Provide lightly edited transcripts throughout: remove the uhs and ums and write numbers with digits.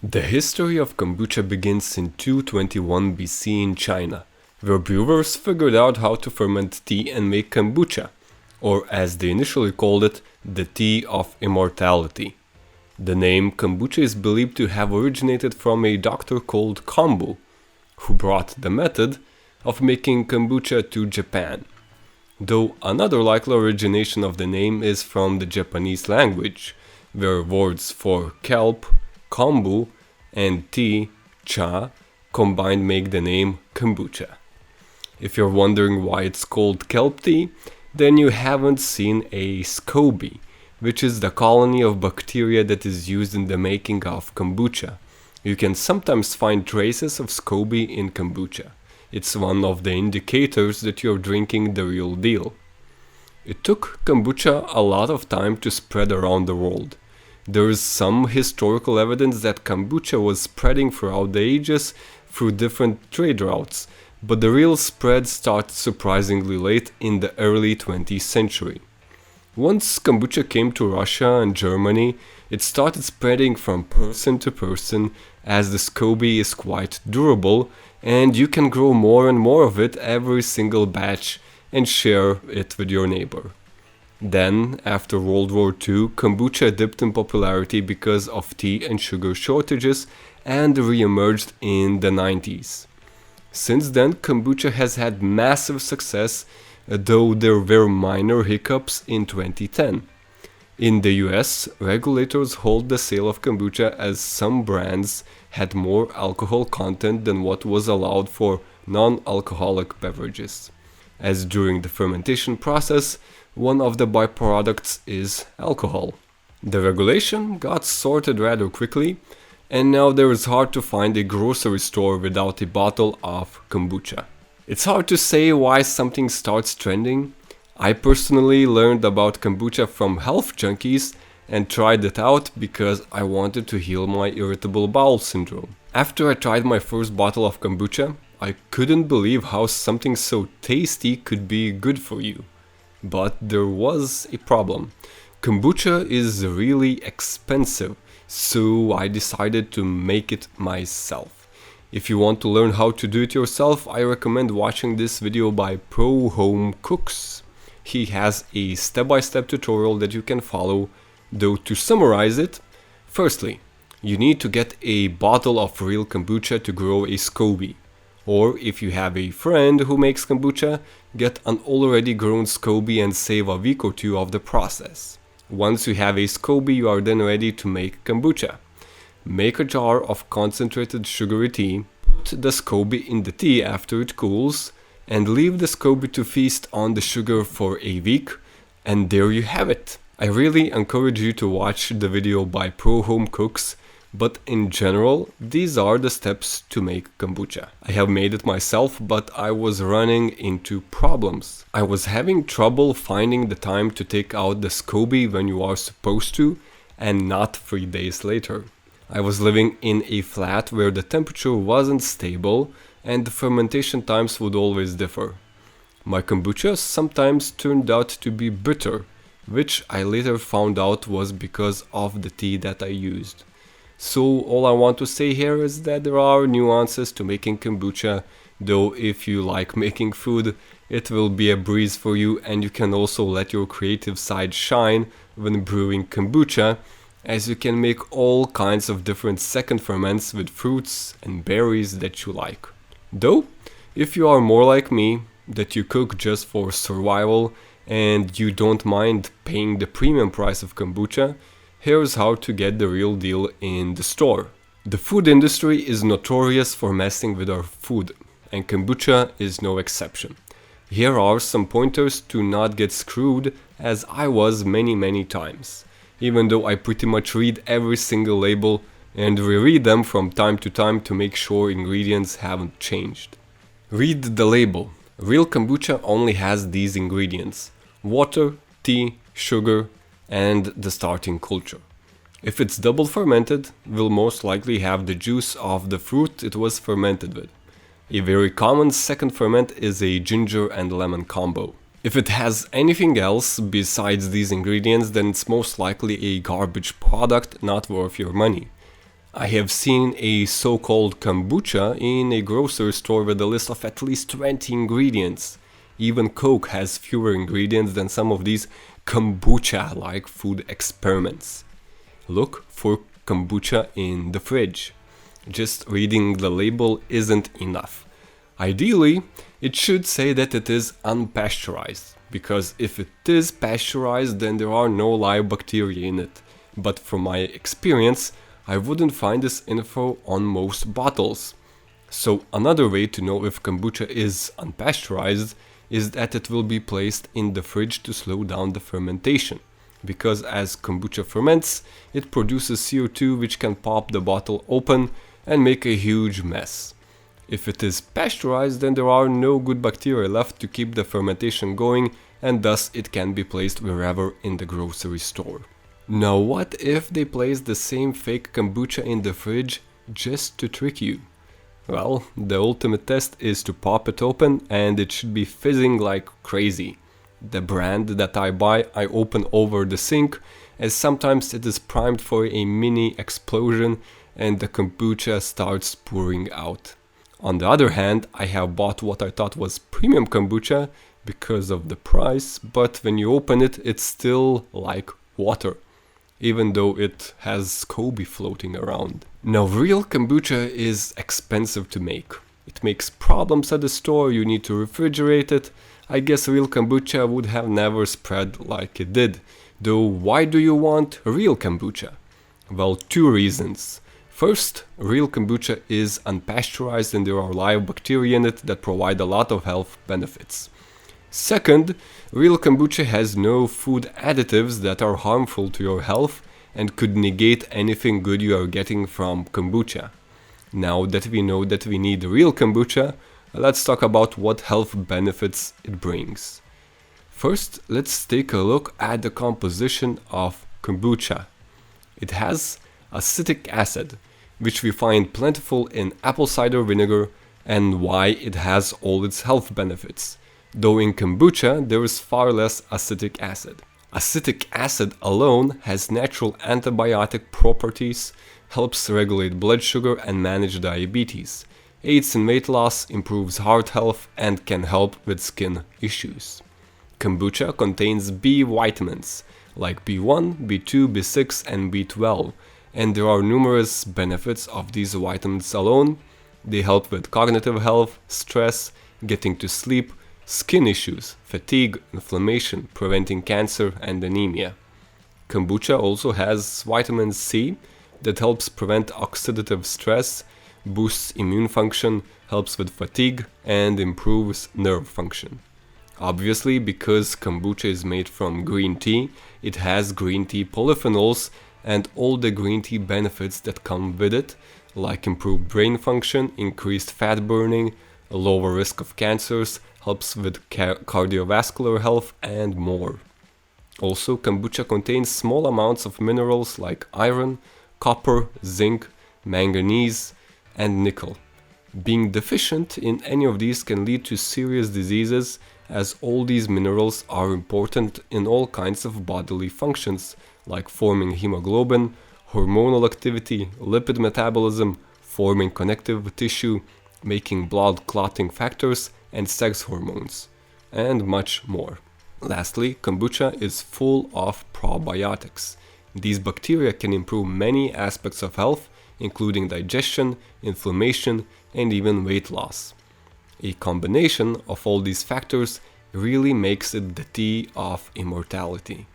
The history of kombucha begins in 221 BC in China, where brewers figured out how to ferment tea and make kombucha, or as they initially called it, the tea of immortality. The name kombucha is believed to have originated from a doctor called Kombu, who brought the method of making kombucha to Japan. Though another likely origination of the name is from the Japanese language, where words for kelp, kombu, and tea, cha, combined make the name kombucha. If you're wondering why it's called kelp tea, then you haven't seen a SCOBY, which is the colony of bacteria that is used in the making of kombucha. You can sometimes find traces of SCOBY in kombucha. It's one of the indicators that you're drinking the real deal. It took kombucha a lot of time to spread around the world. There is some historical evidence that kombucha was spreading throughout the ages through different trade routes, but the real spread started surprisingly late in the early 20th century. Once kombucha came to Russia and Germany, it started spreading from person to person, as the SCOBY is quite durable and you can grow more and more of it every single batch and share it with your neighbor. Then, after World War II, kombucha dipped in popularity because of tea and sugar shortages and re-emerged in the 90s. Since then, kombucha has had massive success, though there were minor hiccups in 2010. In the US, regulators hold the sale of kombucha as some brands had more alcohol content than what was allowed for non-alcoholic beverages, as during the fermentation process, one of the byproducts is alcohol. The regulation got sorted rather quickly, and now there is hard to find a grocery store without a bottle of kombucha. It's hard to say why something starts trending. I personally learned about kombucha from health junkies and tried it out because I wanted to heal my irritable bowel syndrome. After I tried my first bottle of kombucha, I couldn't believe how something so tasty could be good for you. But there was a problem. Kombucha is really expensive, so I decided to make it myself. If you want to learn how to do it yourself, I recommend watching this video by Pro Home Cooks. He has a step-by-step tutorial that you can follow, though to summarize it, firstly, you need to get a bottle of real kombucha to grow a SCOBY. Or if you have a friend who makes kombucha, get an already grown SCOBY and save a week or two of the process. Once you have a SCOBY, you are then ready to make kombucha. Make a jar of concentrated sugary tea, put the SCOBY in the tea after it cools, and leave the SCOBY to feast on the sugar for a week, and there you have it. I really encourage you to watch the video by Pro Home Cooks, but in general, these are the steps to make kombucha. I have made it myself, but I was running into problems. I was having trouble finding the time to take out the SCOBY when you are supposed to, and not 3 days later. I was living in a flat where the temperature wasn't stable, and the fermentation times would always differ. My kombucha sometimes turned out to be bitter, which I later found out was because of the tea that I used. So all I want to say here is that there are nuances to making kombucha, though if you like making food, it will be a breeze for you, and you can also let your creative side shine when brewing kombucha, as you can make all kinds of different second ferments with fruits and berries that you like. Though, if you are more like me, that you cook just for survival and you don't mind paying the premium price of kombucha, here's how to get the real deal in the store. The food industry is notorious for messing with our food, and kombucha is no exception. Here are some pointers to not get screwed, as I was many times, even though I pretty much read every single label and reread them from time to time to make sure ingredients haven't changed. Read the label. Real kombucha only has these ingredients: water, tea, sugar, and the starting culture. If it's double fermented, will most likely have the juice of the fruit it was fermented with. A very common second ferment is a ginger and lemon combo. If it has anything else besides these ingredients, then it's most likely a garbage product not worth your money. I have seen a so-called kombucha in a grocery store with a list of at least 20 ingredients. Even Coke has fewer ingredients than some of these kombucha-like food experiments. Look for kombucha in the fridge. Just reading the label isn't enough. Ideally, it should say that it is unpasteurized, because if it is pasteurized, then there are no live bacteria in it. But from my experience, I wouldn't find this info on most bottles. So another way to know if kombucha is unpasteurized is that it will be placed in the fridge to slow down the fermentation. Because as kombucha ferments, it produces CO2 which can pop the bottle open and make a huge mess. If it is pasteurized, then there are no good bacteria left to keep the fermentation going, and thus it can be placed wherever in the grocery store. Now what if they place the same fake kombucha in the fridge just to trick you? Well, the ultimate test is to pop it open and it should be fizzing like crazy. The brand that I buy I open over the sink, as sometimes it is primed for a mini explosion and the kombucha starts pouring out. On the other hand, I have bought what I thought was premium kombucha because of the price, but when you open it, it's still like water, even though it has SCOBY floating around. Now, real kombucha is expensive to make. It makes problems at the store, you need to refrigerate it. I guess real kombucha would have never spread like it did. Though why do you want real kombucha? Well, two reasons. First, real kombucha is unpasteurized and there are live bacteria in it that provide a lot of health benefits. Second, real kombucha has no food additives that are harmful to your health and could negate anything good you are getting from kombucha. Now that we know that we need real kombucha, let's talk about what health benefits it brings. First, let's take a look at the composition of kombucha. It has acetic acid, which we find plentiful in apple cider vinegar, and why it has all its health benefits. Though in kombucha there is far less acetic acid. Acetic acid alone has natural antibiotic properties, helps regulate blood sugar and manage diabetes, aids in weight loss, improves heart health, and can help with skin issues. Kombucha contains B vitamins like B1, B2, B6, and B12, and there are numerous benefits of these vitamins alone. They help with cognitive health, stress, getting to sleep, skin issues, fatigue, inflammation, preventing cancer, and anemia. Kombucha also has vitamin C that helps prevent oxidative stress, boosts immune function, helps with fatigue, and improves nerve function. Obviously, because kombucha is made from green tea, it has green tea polyphenols and all the green tea benefits that come with it, like improved brain function, increased fat burning, a lower risk of cancers, helps with cardiovascular health, and more. Also, kombucha contains small amounts of minerals like iron, copper, zinc, manganese, and nickel. Being deficient in any of these can lead to serious diseases, as all these minerals are important in all kinds of bodily functions, like forming hemoglobin, hormonal activity, lipid metabolism, forming connective tissue, making blood clotting factors, and sex hormones, and much more. Lastly, kombucha is full of probiotics. These bacteria can improve many aspects of health, including digestion, inflammation, and even weight loss. A combination of all these factors really makes it the tea of immortality.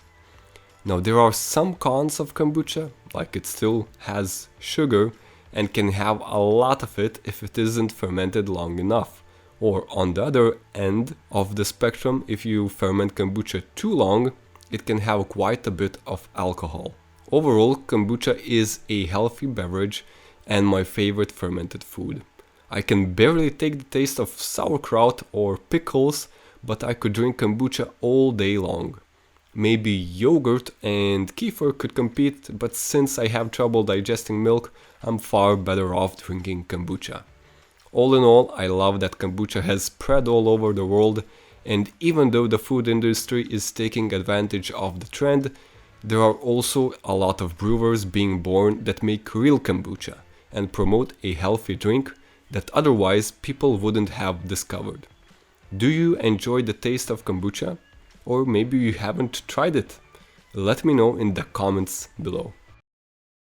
Now, there are some cons of kombucha, like it still has sugar and can have a lot of it if it isn't fermented long enough. Or on the other end of the spectrum, if you ferment kombucha too long, it can have quite a bit of alcohol. Overall, kombucha is a healthy beverage and my favorite fermented food. I can barely take the taste of sauerkraut or pickles, but I could drink kombucha all day long. Maybe yogurt and kefir could compete, but since I have trouble digesting milk, I'm far better off drinking kombucha. All in all, I love that kombucha has spread all over the world, and even though the food industry is taking advantage of the trend, There are also a lot of brewers being born that make real kombucha and promote a healthy drink that otherwise people wouldn't have discovered. Do you enjoy the taste of kombucha? Or maybe you haven't tried it? Let me know in the comments below.